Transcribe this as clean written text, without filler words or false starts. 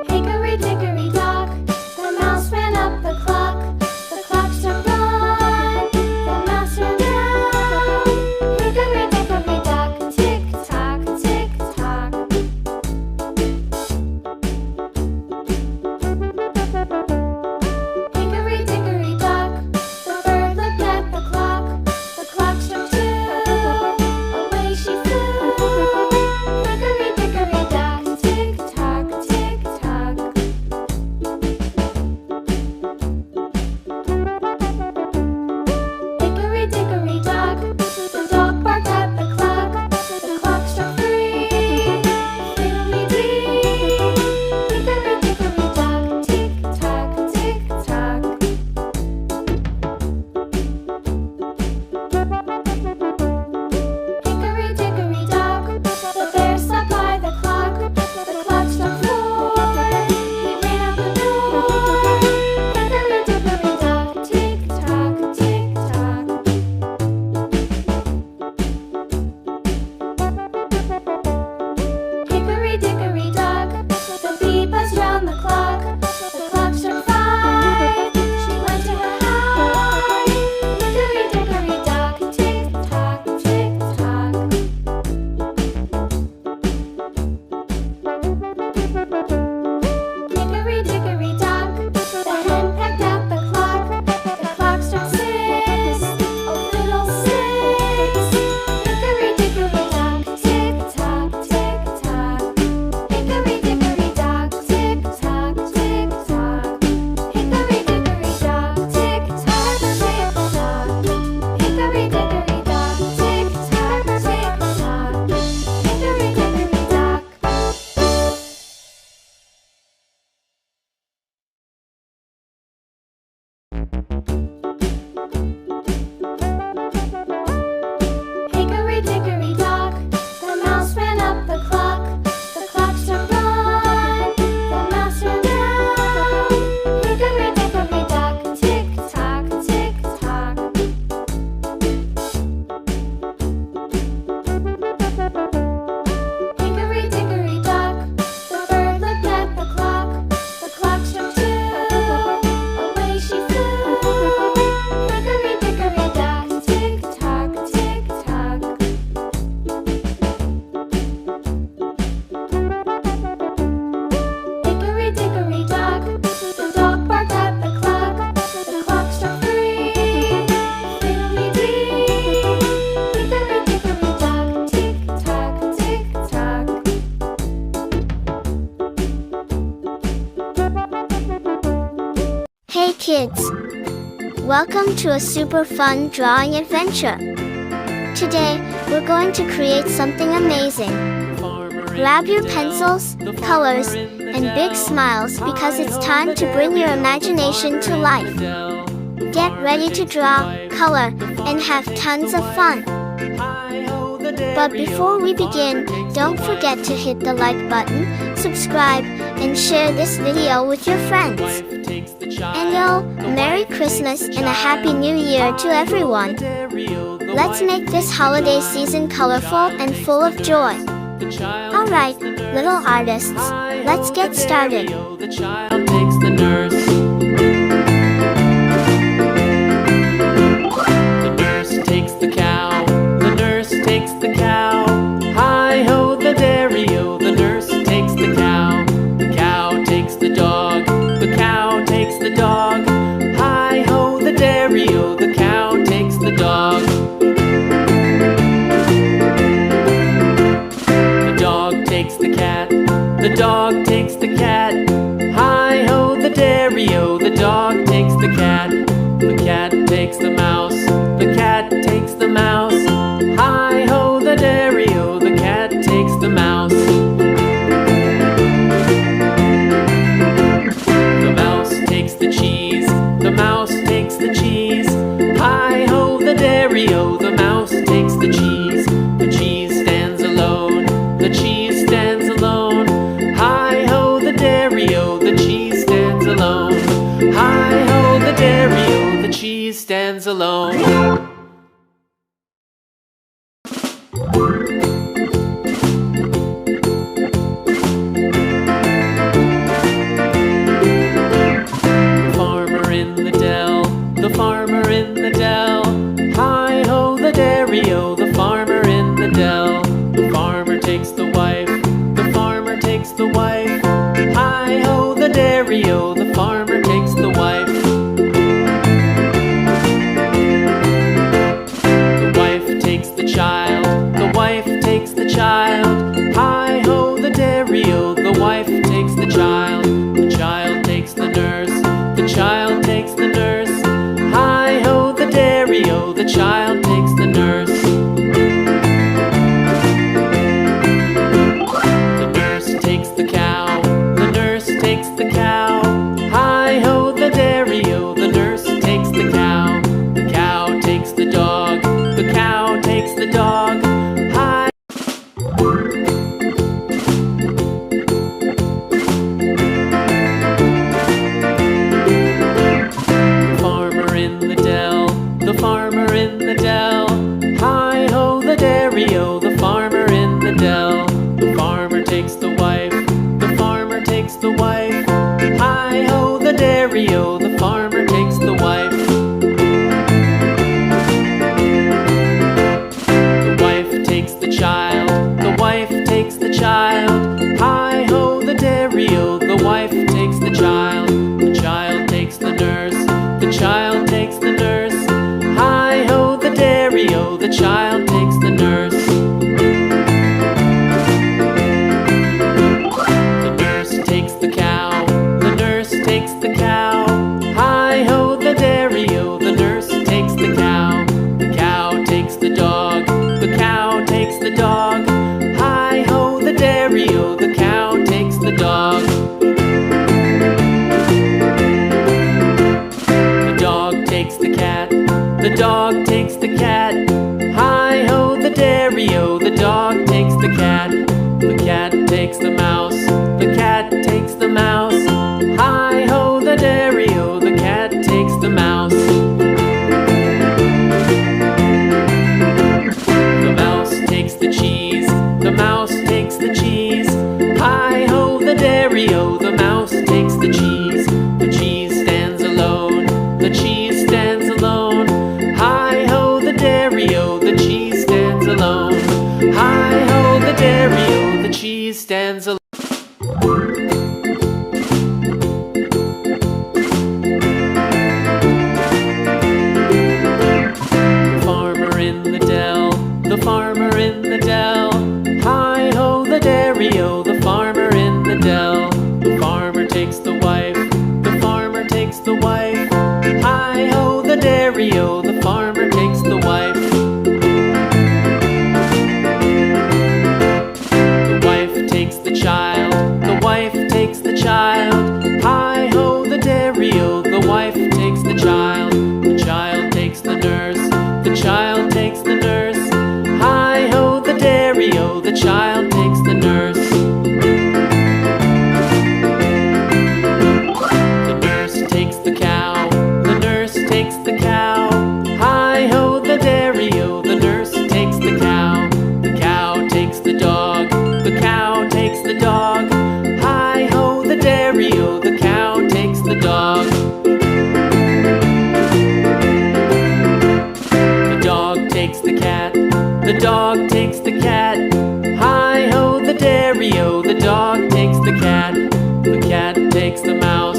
Hickory dickory dock, the mouse ran up the clock. The clock struck one, the mouse ran down. Hickory dickory dock, tick tock, tick tock. Hickory dickory dock, the bird looked at the clock. The clock struck two, away she flew. Hickory dickory dock, tick tock, tick tock. Hickory dickory dock, the dog barked at the clock. The clock struck three, fiddly-dee. Hickory dickory dock, tick tock, tick tock. Hickory dickory dock, the bear sat by the clock. The clock struck four, he ran out the door. Hickory dickory dock, tick tock, tick tock. Hickory dickory dock, the bee buzzed round the clock. The clock struck five, she went to her hive. Hickory dickory dock, tick tock, tick tock. Hickory dickory dock, the hen pecked at the clock. The clock struck six, oh fiddle-sticks. Hickory dickory dock, tick tock, tick tock. Hickory dickory dock, tick tock, tick tock. Hickory dickory dock, tick tock, tick tock. Hickory dickory dock, tick tock, tick tock. Hickory dickory dock. Hickory dickory dock, the mouse ran up the clock. The clock struck one, the mouse ran down. Hickory dickory dock, tick tock, tick tock. Hickory dickory dock, the bird looked at the clock. The clock struck two, away she flew. Hickory dickory dock, tick tock, tick tock. Hickory dickory dock, the dog barked at the clock. The clock struck three, fiddly-dee. Hickory dickory dock, tick tock, tick tock. Hey kids! Welcome to a super fun drawing adventure. Today, we're going to create something amazing. Grab your pencils, colors, and big smiles because it's time to bring your imagination to life. Get ready to draw, color, and have tons of fun. But before we begin, don't forget to hit the like button, subscribe, and share this video with your friends. And Merry Christmas and a Happy New Year to everyone. Let's make this holiday season colorful and full of joy. Alright, little artists, let's get started. The child takes the nurse. The nurse takes the cow. The nurse takes the cow. Hi-ho, the dairy-o. The nurse takes the cow. The cow takes the dog. The cow takes the dog. Hi-ho, the dairy-o. The cow takes the dog. The dog takes the cat. The dog takes the cat. Hi-ho, the dairy dairy-o, the farmer in the dell. The farmer takes the wife, the farmer takes the wife. Hi-ho, the dairy-o, the farmer takes the wife. The wife takes the child, the wife takes the child. Hi-ho, the dairy-o, the wife takes the child. The child takes the nurse, the child takes the nurse. Hi-ho, the dairy-o, the child takes the nurse. The nurse takes the cow, the nurse takes the cow. Hi-ho, the dairy-o, the nurse takes the cow. The cow takes the dog, the cow takes the dog. Hi-ho, the dairy-o, the cow takes the dog. The dog takes the cat, the dog takes the cat. Hi-ho, the dairy-o, the dog takes the cat. The cat takes the mouse, the cat takes the mouse. Hi-ho, the dairy-o, the cat takes the mouse. The mouse takes the cheese, the mouse takes the cheese. Hi-ho, the dairy-o, the mouse takes the cheese. The cheese stands alone, the cheese stands alone. Hi-ho, the dairy-o, the cheese stands alone. Hi-ho, the dairy-o, the cheese stands alone. The farmer in the dell, the farmer in the dell. Hi-ho, the dairy-o, the farmer in the dell. The farmer takes the wife, the farmer takes the wife. Hi-ho, the dairy-o, the farmer takes the wife. The wife takes the child, the wife takes the child. Hi-ho, the dairy-o, the wife takes the child. The child takes the nurse, the child takes the nurse. Hi-ho, the dairy-o, the child takes the nurse. The nurse takes the cow, the nurse takes the cow. Hi-ho, the dairy-o, the nurse takes the cow. The cow takes the dog, the cow takes the dog. Hi-ho, the dairy-o, the cow takes the dog. The dog takes the cat, the dog takes the cat. Hi-ho, the dairy-o, the dog takes the cat. The cat takes the mouse,